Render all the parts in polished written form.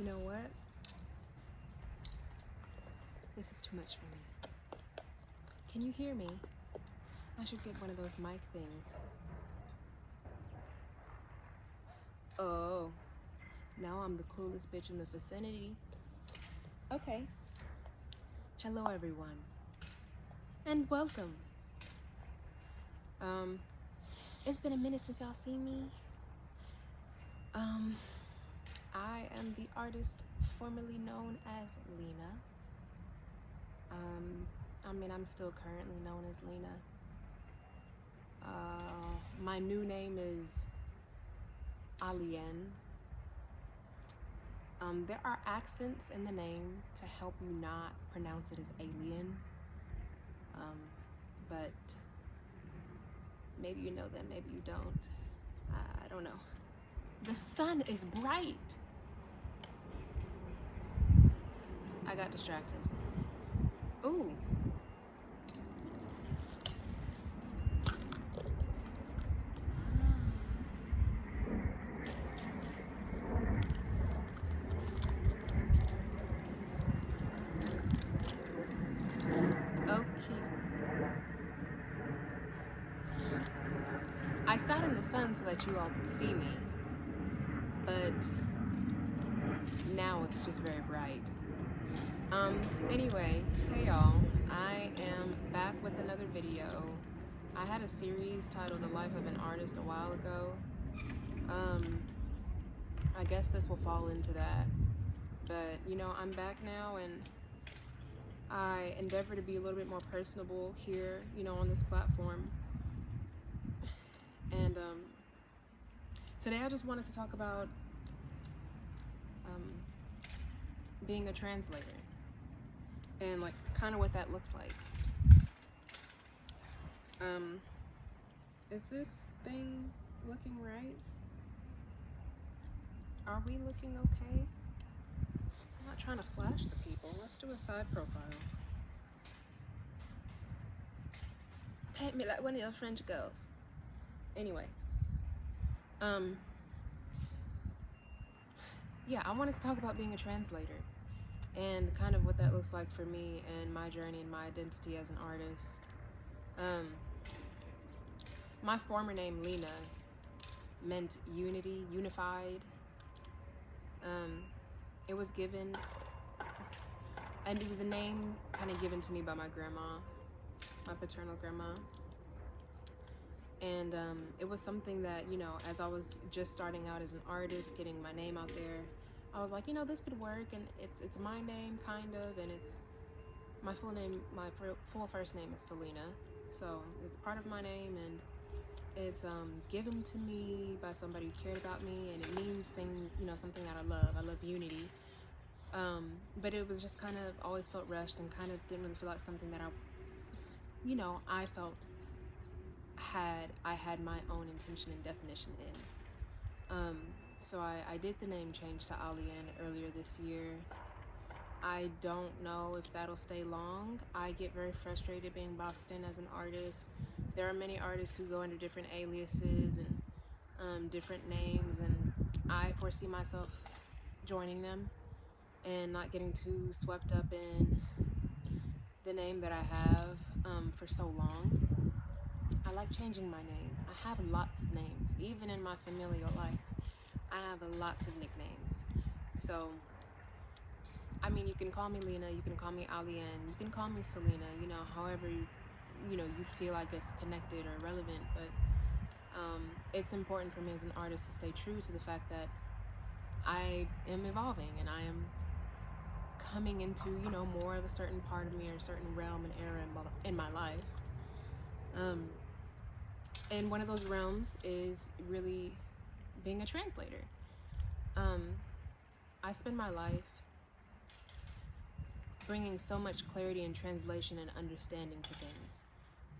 You know what? This is too much for me. Can you hear me? I should get one of those mic things. Oh, now I'm the coolest bitch in the vicinity. Okay. Hello, everyone. And welcome. It's been a minute since y'all seen me. I am the artist formerly known as Lena. I'm still currently known as Lena. My new name is ÀLԻEN. There are accents in the name to help you not pronounce it as alien. But maybe you know them, maybe you don't. I don't know. The sun is bright. I got distracted. Ooh. I sat in the sun so that you all could see me, but now it's just very bright. Anyway, hey y'all, I am back with another video. I had a series titled The Life of an Artist a while ago. I guess this will fall into that, but you know, I'm back now and I endeavor to be a little bit more personable here, you know, on this platform. And today I just wanted to talk about being a translator and like kind of what that looks like. Is this thing looking right? Are we looking okay? I'm not trying to flash the people. Let's do a side profile. Paint me like one of your French girls. Anyway, yeah, I wanted to talk about being a translator and kind of what that looks like for me and my journey and my identity as an artist. My former name, Lena, meant unity, unified. It was given, and it was a name kind of given to me by my grandma, my paternal grandma. And it was something that, you know, as I was just starting out as an artist, getting my name out there, I was like, you know, this could work, and it's my name, kind of, and it's my full name, my full first name is Selena, so it's part of my name, and it's given to me by somebody who cared about me, and it means things, you know, something that I love unity, but it was just kind of always felt rushed and kind of didn't really feel like something that I felt I had my own intention and definition in. So I did the name change to ÀLÍEN earlier this year. I don't know if that'll stay long. I get very frustrated being boxed in as an artist. There are many artists who go under different aliases and different names, and I foresee myself joining them and not getting too swept up in the name that I have for so long. I like changing my name. I have lots of names. Even in my familial life, I have lots of nicknames. So, I mean, you can call me Lena, you can call me ÀLÍEN, you can call me Selena, you know, however you feel like it's connected or relevant, but it's important for me as an artist to stay true to the fact that I am evolving and I am coming into, you know, more of a certain part of me or a certain realm and era in my life. And one of those realms is really being a translator. I spend my life bringing so much clarity and translation and understanding to things.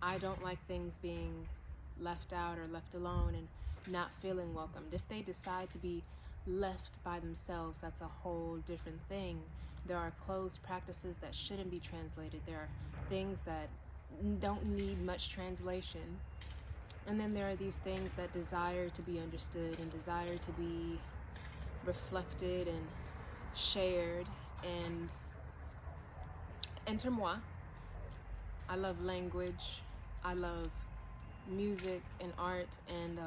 I don't like things being left out or left alone and not feeling welcomed. If they decide to be left by themselves, that's a whole different thing. There are closed practices that shouldn't be translated. There are things that don't need much translation. And then there are these things that desire to be understood and desire to be reflected and shared. And enter moi. I love language. I love music and art, and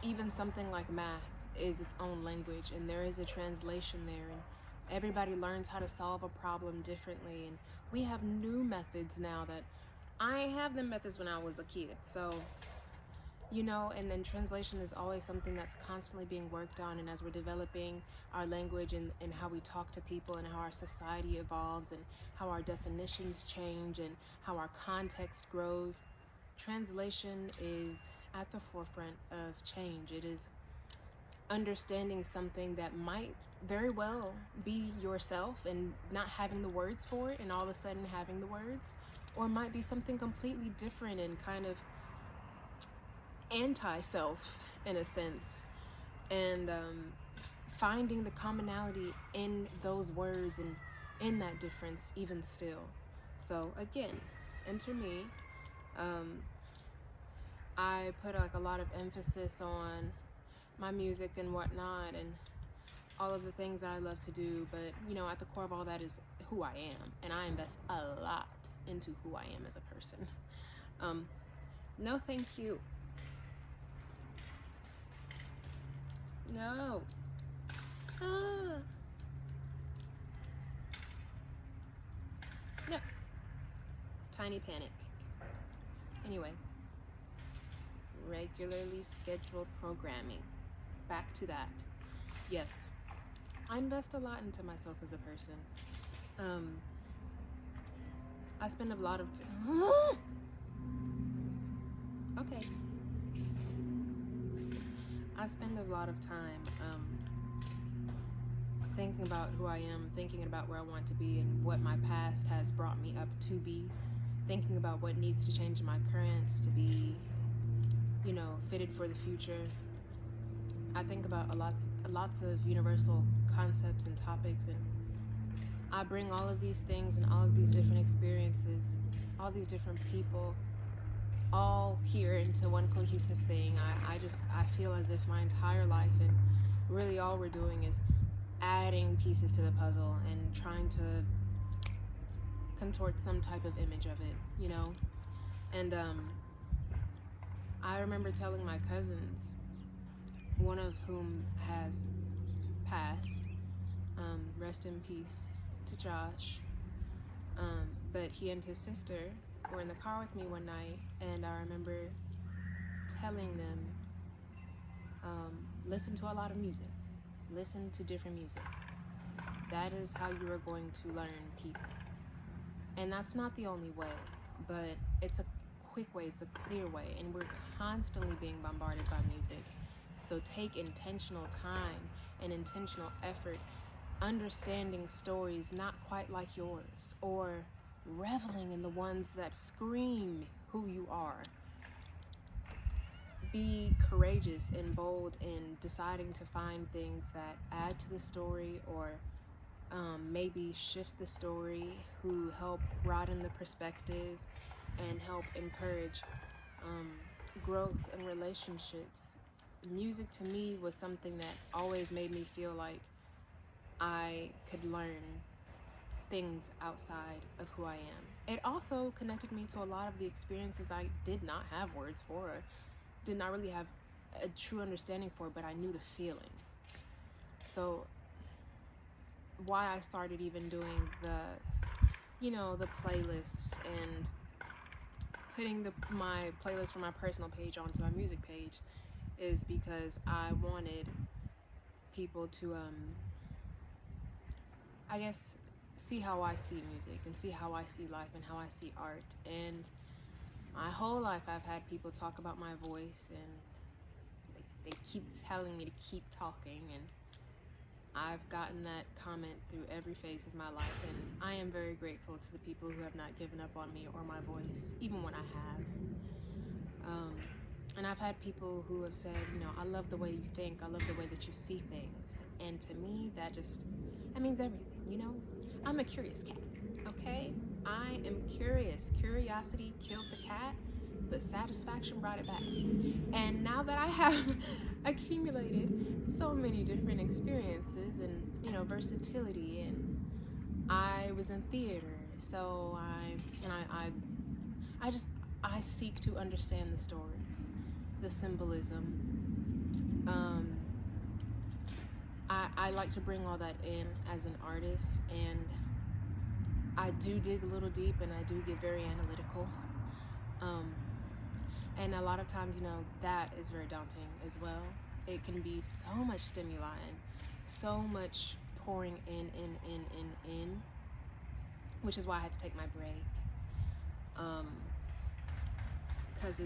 even something like math is its own language, and there is a translation there, and everybody learns how to solve a problem differently. And we have new methods now that I have the methods when I was a kid. So, you know, and then translation is always something that's constantly being worked on. And as we're developing our language and how we talk to people and how our society evolves and how our definitions change and how our context grows, translation is at the forefront of change. It is understanding something that might very well be yourself and not having the words for it, and all of a sudden having the words, or might be something completely different and kind of anti-self in a sense, and finding the commonality in those words and in that difference even still. So again, enter me. I put like a lot of emphasis on my music and whatnot and all of the things that I love to do, but you know, at the core of all that is who I am, and I invest a lot into who I am as a person. No thank you. No. No. Tiny panic. Anyway, regularly scheduled programming. Back to that. Yes, I invest a lot into myself as a person. I spend a lot of okay. I spend a lot of time thinking about who I am, thinking about where I want to be and what my past has brought me up to be, thinking about what needs to change in my current to be, you know, fitted for the future. I think about lots of universal concepts and topics, and I bring all of these things and all of these different experiences, all these different people, all here into one cohesive thing. I feel as if my entire life and really all we're doing is adding pieces to the puzzle and trying to contort some type of image of it, you know? And I remember telling my cousins, one of whom has passed, rest in peace to Josh, but he and his sister were in the car with me one night, and I remember telling them, listen to a lot of music, listen to different music. That is how you are going to learn people. And that's not the only way, but it's a quick way, it's a clear way, and we're constantly being bombarded by music. So take intentional time and intentional effort understanding stories not quite like yours, or reveling in the ones that scream who you are. Be courageous and bold in deciding to find things that add to the story, or maybe shift the story, who help broaden the perspective and help encourage growth and relationships. Music to me was something that always made me feel like I could learn things outside of who I am. It also connected me to a lot of the experiences I did not have words for, or did not really have a true understanding for, but I knew the feeling. So why I started even doing the playlist and putting my playlist from my personal page onto my music page is because I wanted people to I guess see how I see music and see how I see life and how I see art. And my whole life I've had people talk about my voice, and they keep telling me to keep talking, and I've gotten that comment through every phase of my life, and I am very grateful to the people who have not given up on me or my voice, even when I have. And I've had people who have said, I love the way you think, I love the way that you see things. And to me, that means everything, I'm a curious cat, okay? I am curious. Curiosity killed the cat, but satisfaction brought it back. And now that I have accumulated so many different experiences and, you know, versatility, and I was in theater, so I seek to understand the stories, the symbolism. I like to bring all that in as an artist, and I do dig a little deep, and I do get very analytical. And a lot of times, you know, that is very daunting as well. It can be so much stimuli and so much pouring in, which is why I had to take my break. Because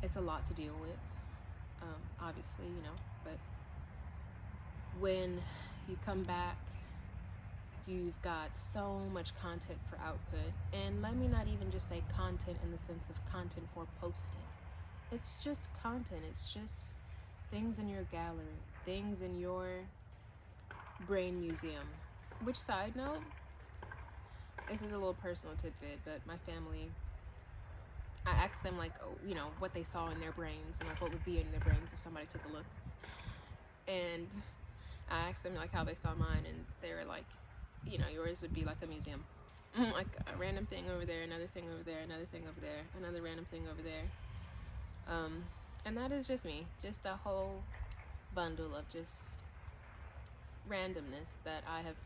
it's a lot to deal with, obviously, you know, but when you come back, you've got so much content for output. And let me not even just say content in the sense of content for posting. It's just content. It's just things in your gallery, things in your brain museum. Which, side note, this is a little personal tidbit, but my family, I asked them, like, oh, you know, what they saw in their brains and like what would be in their brains if somebody took a look. And I asked them like how they saw mine, and they were like, you know, yours would be like a museum, like a random thing over there, another thing over there, another thing over there, another random thing over there. And that is just me, just a whole bundle of just randomness that I have,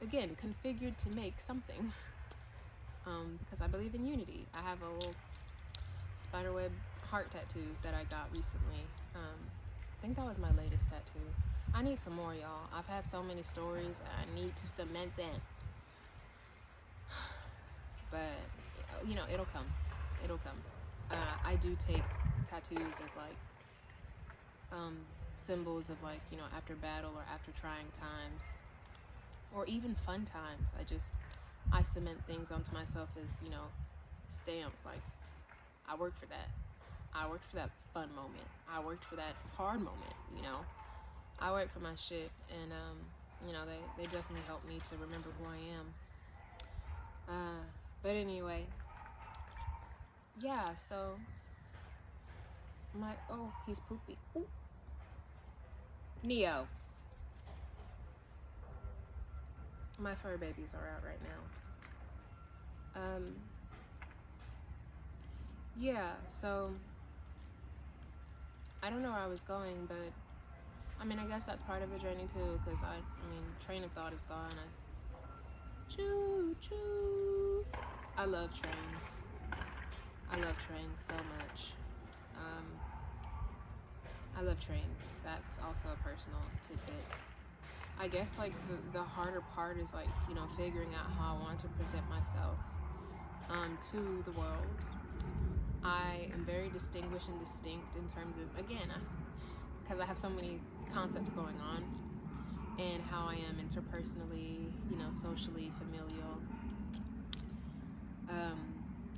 again, configured to make something. Because I believe in unity. I have a little spiderweb heart tattoo that I got recently. I think that was my latest tattoo. I need some more, y'all. I've had so many stories. I need to cement them. But, you know, it'll come. It'll come. I do take tattoos as like symbols of, like, you know, after battle or after trying times or even fun times. I cement things onto myself as, you know, stamps. Like, I worked for that. I worked for that fun moment. I worked for that hard moment, you know. I work for my shit, and you know, they definitely help me to remember who I am. But anyway, yeah, so he's poopy. Ooh. Neo. My fur babies are out right now. Yeah, so I don't know where I was going, but I mean, I guess that's part of the journey too, because I mean, train of thought is gone. Choo choo. I love trains. I love trains so much. I love trains. That's also a personal tidbit. I guess like the harder part is like, you know, figuring out how I want to present myself to the world. I am very distinguished and distinct in terms of, again, because I have so many concepts going on, and how I am interpersonally, you know, socially, familial,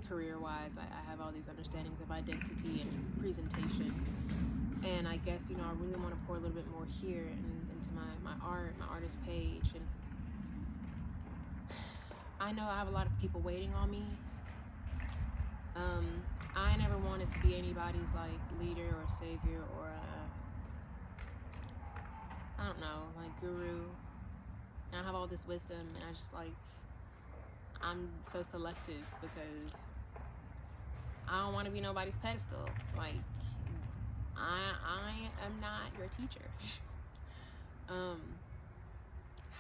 career-wise. I have all these understandings of identity and presentation, and I guess, you know, I really want to pour a little bit more here into my art, my artist page. And I know I have a lot of people waiting on me. I never wanted to be anybody's like leader or savior or I don't know, like guru. And I have all this wisdom, and I just like, I'm so selective because I don't want to be nobody's pedestal. Like, I am not your teacher.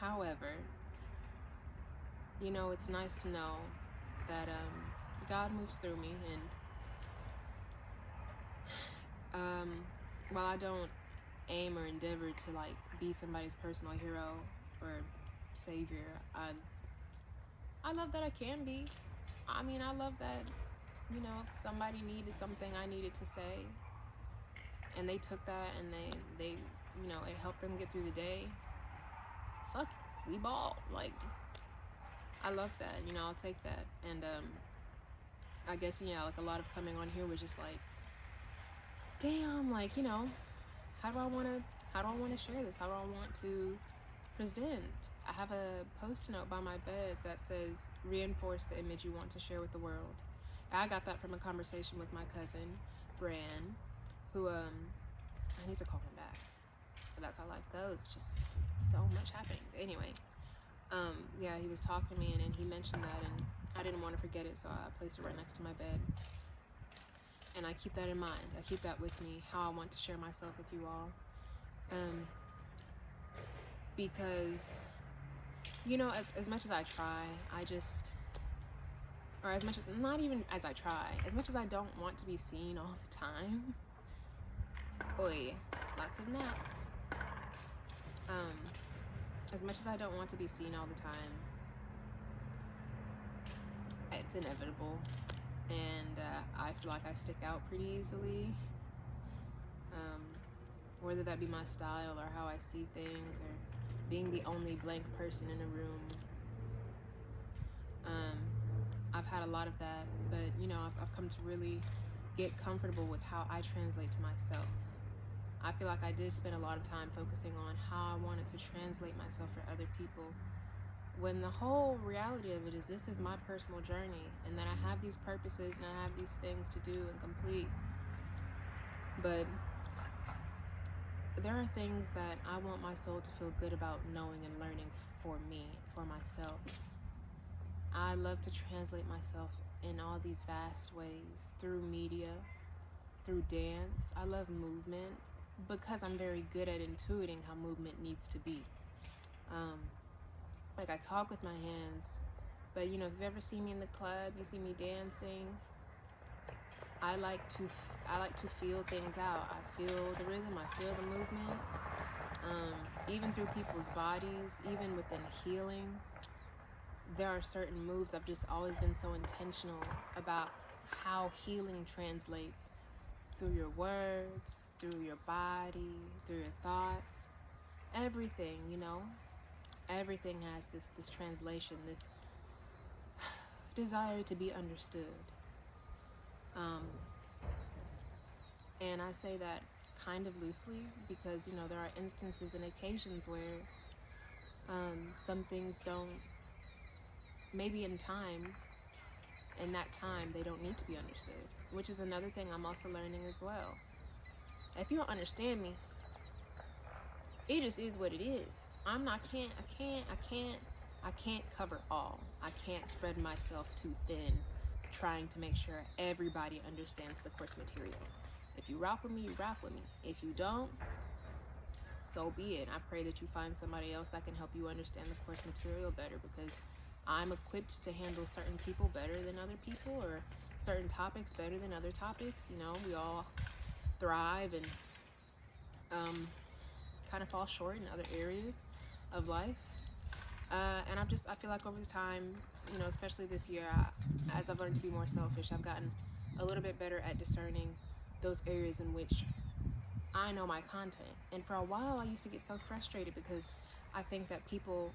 However, you know, it's nice to know that God moves through me, and while I don't aim or endeavor to like be somebody's personal hero or savior, I love that I can be. I mean, I love that, you know, if somebody needed something I needed to say, and they took that and they you know, it helped them get through the day, fuck it, we ball. Like, I love that, you know, I'll take that. And I guess, you know, like a lot of coming on here was just like, damn, like, you know, how do I want to share this? How do I want to present? I have a post-it note by my bed that says, reinforce the image you want to share with the world. I got that from a conversation with my cousin, Bran, who, I need to call him back. But that's how life goes. Just so much happening. But anyway, yeah, he was talking to me, and he mentioned that, and I didn't want to forget it, so I placed it right next to my bed. And I keep that in mind. I keep that with me, how I want to share myself with you all. Because, you know, as much as I try, or as much as, not even as I try, as much as I don't want to be seen all the time, boy, lots of gnats. As much as I don't want to be seen all the time, it's inevitable, and I feel like I stick out pretty easily, whether that be my style or how I see things or being the only blank person in a room. I've had a lot of that, but you know, I've come to really get comfortable with how I translate to myself. I feel like I did spend a lot of time focusing on how I wanted to translate myself for other people, when the whole reality of it is this is my personal journey, and that I have these purposes and I have these things to do and complete. But there are things that I want my soul to feel good about knowing and learning for me, for myself. I love to translate myself in all these vast ways, through media, through dance. I love movement because I'm very good at intuiting how movement needs to be. Like, I talk with my hands, but you know, if you've ever seen me in the club, you see me dancing, I like to feel things out. I feel the rhythm, I feel the movement, even through people's bodies, even within healing. There are certain moves. I've just always been so intentional about how healing translates through your words, through your body, through your thoughts, everything, you know. Everything has this translation, this desire to be understood. And I say that kind of loosely because, you know, there are instances and occasions where some things don't, maybe in that time, they don't need to be understood, which is another thing I'm also learning as well. If you don't understand me, it just is what it is. I can't cover all. I can't spread myself too thin trying to make sure everybody understands the course material. If you rock with me, you rock with me. If you don't, so be it. I pray that you find somebody else that can help you understand the course material better, because I'm equipped to handle certain people better than other people, or certain topics better than other topics. You know, we all thrive and kind of fall short in other areas of life. And I feel like over time, you know, especially this year, as I've learned to be more selfish, I've gotten a little bit better at discerning those areas in which I know my content. And for a while, I used to get so frustrated because I think that people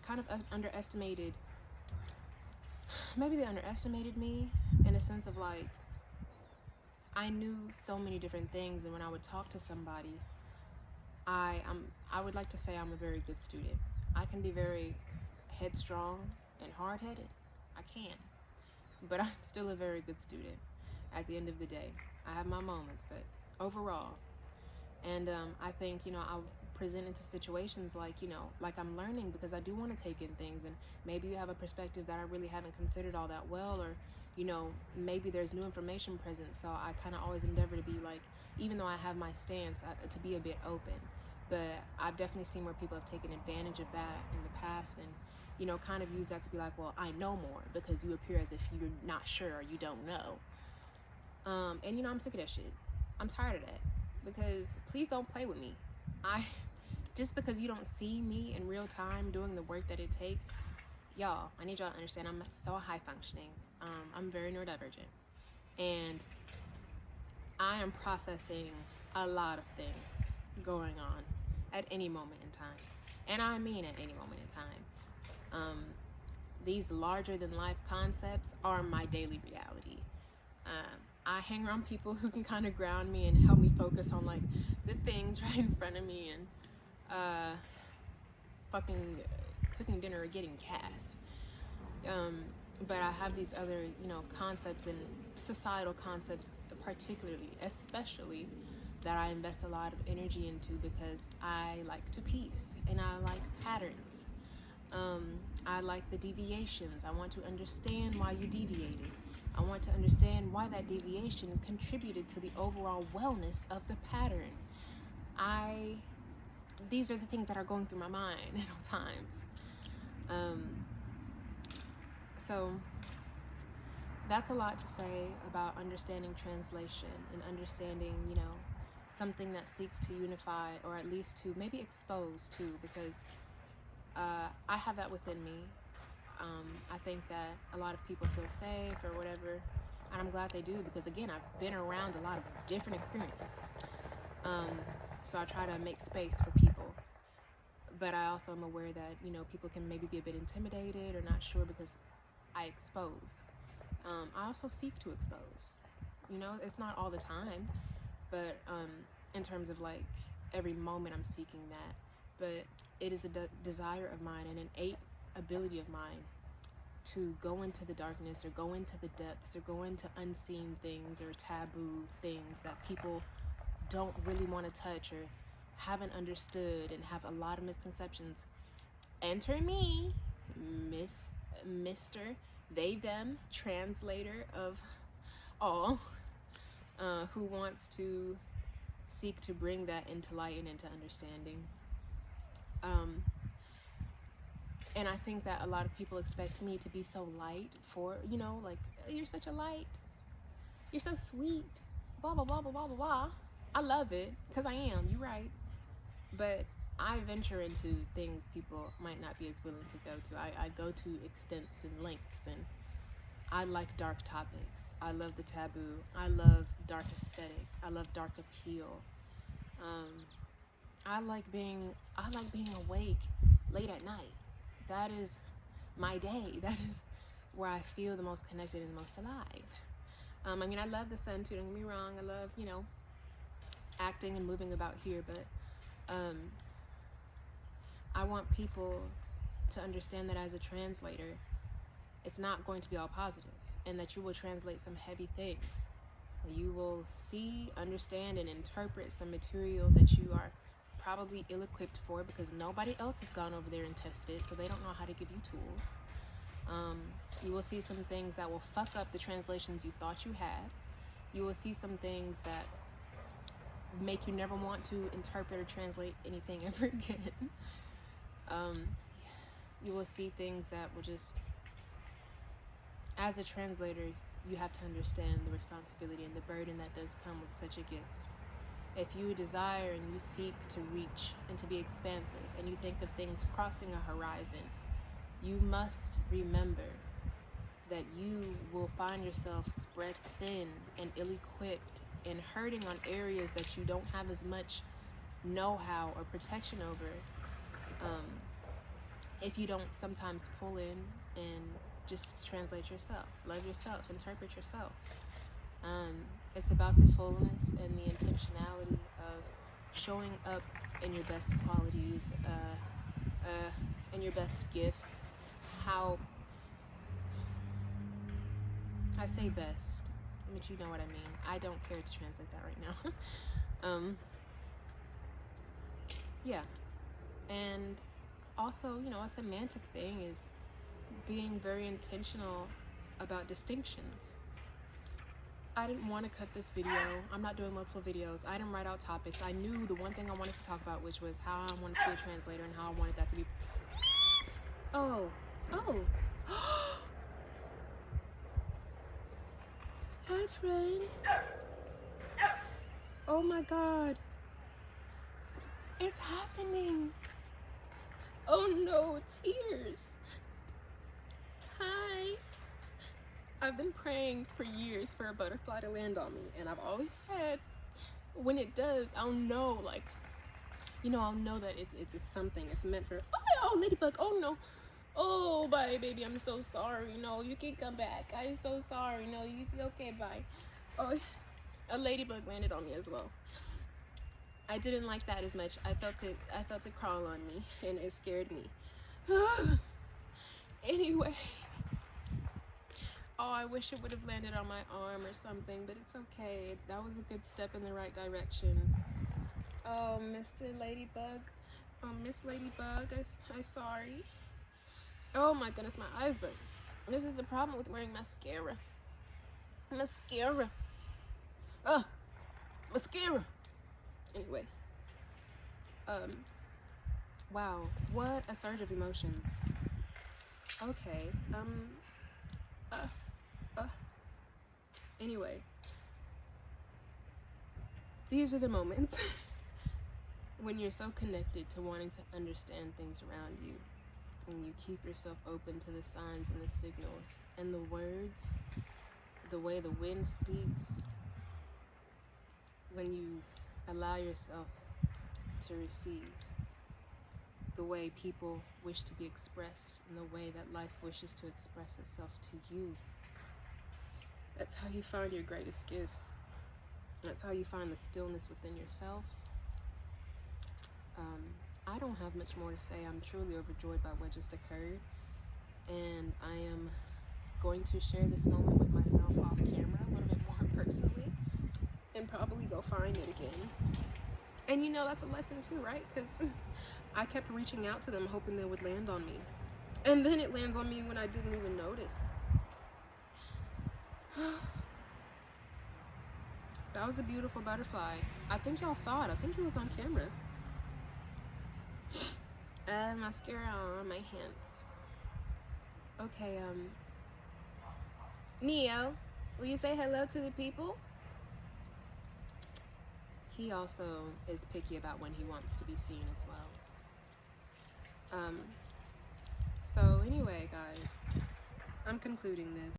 kind of underestimated me in a sense of like, I knew so many different things, and when I would talk to somebody, I would like to say I'm a very good student. I can be very headstrong and hard-headed. I can. But I'm still a very good student at the end of the day. I have my moments, but overall. And I think, you know, I'll present into situations like, you know, like I'm learning because I do want to take in things, and maybe you have a perspective that I really haven't considered all that well, or, you know, maybe there's new information present. So I kind of always endeavor to be like, even though I have my stance, to be a bit open. But I've definitely seen where people have taken advantage of that in the past, and, you know, kind of use that to be like, well, I know more because you appear as if you're not sure or you don't know. And, you know, I'm sick of that shit. I'm tired of that, because please don't play with me. Just because you don't see me in real time doing the work that it takes, y'all, I need y'all to understand I'm so high functioning. I'm very neurodivergent, and I am processing a lot of things going on at any moment in time. And I mean at any moment in time. These larger than life concepts are my daily reality. I hang around people who can kind of ground me and help me focus on like the things right in front of me, and fucking cooking dinner or getting gas. but I have these other, you know, concepts and societal concepts, particularly, especially, that I invest a lot of energy into because I like to piece and I like patterns. I like the deviations. I want to understand why you deviated. I want to understand why that deviation contributed to the overall wellness of the pattern. These are the things that are going through my mind at all times. So that's a lot to say about understanding translation and understanding, you know, something that seeks to unify, or at least to maybe expose too, because I have that within me. I think that a lot of people feel safe or whatever, and I'm glad they do, because again, I've been around a lot of different experiences. So I try to make space for people, but I also am aware that, you know, people can maybe be a bit intimidated or not sure because I expose. I also seek to expose. You know, it's not all the time, but in terms of like every moment I'm seeking that. But it is a desire of mine, an innate ability of mine to go into the darkness or go into the depths or go into unseen things or taboo things that people don't really want to touch or haven't understood and have a lot of misconceptions. Enter me, Mr. They, them, translator of all, who wants to seek to bring that into light and into understanding. And I think that a lot of people expect me to be so light for, you know, like, you're such a light, you're so sweet, blah, blah, blah, blah, blah, blah, blah. I love it, because I am, you're right. But I venture into things people might not be as willing to go to. I go to extents and lengths, and I like dark topics. I love the taboo. I love dark aesthetic. I love dark appeal. I like being awake late at night. That is my day. That is where I feel the most connected and the most alive. I mean, I love the sun too, don't get me wrong. I love, you know, acting and moving about here, but I want people to understand that as a translator, it's not going to be all positive, and that you will translate some heavy things. You will see, understand, and interpret some material that you are probably ill-equipped for, because nobody else has gone over there and tested it, so they don't know how to give you tools. You will see some things that will fuck up the translations you thought you had. You will see some things that make you never want to interpret or translate anything ever again. You will see things that will just, as a translator, you have to understand the responsibility and the burden that does come with such a gift. If you desire and you seek to reach and to be expansive, and you think of things crossing a horizon, you must remember that you will find yourself spread thin and ill-equipped and hurting on areas that you don't have as much know-how or protection over, if you don't sometimes pull in and just translate yourself, love yourself, interpret yourself. It's about the fullness and the intentionality of showing up in your best qualities, and your best gifts. How I say best, but you know what I mean. I don't care to translate that right now. Yeah. And also, you know, a semantic thing is being very intentional about distinctions. I didn't want to cut this video. I'm not doing multiple videos. I didn't write out topics. I knew the one thing I wanted to talk about, which was how I wanted to be a translator and how I wanted that to be. Oh. Hi, friend. Oh my God. It's happening. Oh no, tears. Hi. I've been praying for years for a butterfly to land on me, and I've always said, when it does, I'll know, like, you know, I'll know that it's something. It's meant for. Oh, ladybug. Oh no. Oh, bye, baby. I'm so sorry. No, you can come back. I'm so sorry. No, you okay? Bye. Oh, a ladybug landed on me as well. I didn't like that as much. I felt it crawl on me, and it scared me. Anyway, Oh, I wish it would have landed on my arm or something, but it's okay. That was a good step in the right direction. Oh, Mr. Ladybug. Oh, Miss Ladybug, I'm sorry. Oh my goodness, my eyes burn. This is the problem with wearing mascara. Mascara. Oh, mascara. Anyway. Wow, what a surge of emotions. Okay, anyway. These are the moments when you're so connected to wanting to understand things around you, when you keep yourself open to the signs and the signals and the words, the way the wind speaks, when you allow yourself to receive the way people wish to be expressed and the way that life wishes to express itself to you. That's how you find your greatest gifts. That's how you find the stillness within yourself. I don't have much more to say. I'm truly overjoyed by what just occurred, and I am going to share this moment with myself off camera a little bit more personally, and probably go find it again. And you know, that's a lesson too, right? Because I kept reaching out to them hoping they would land on me, and then it lands on me when I didn't even notice. That was a beautiful butterfly. I think y'all saw it. I think it was on camera. Mascara on my hands. Okay, Neo, will you say hello to the people? He also is picky about when he wants to be seen as well. So anyway, guys, I'm concluding this.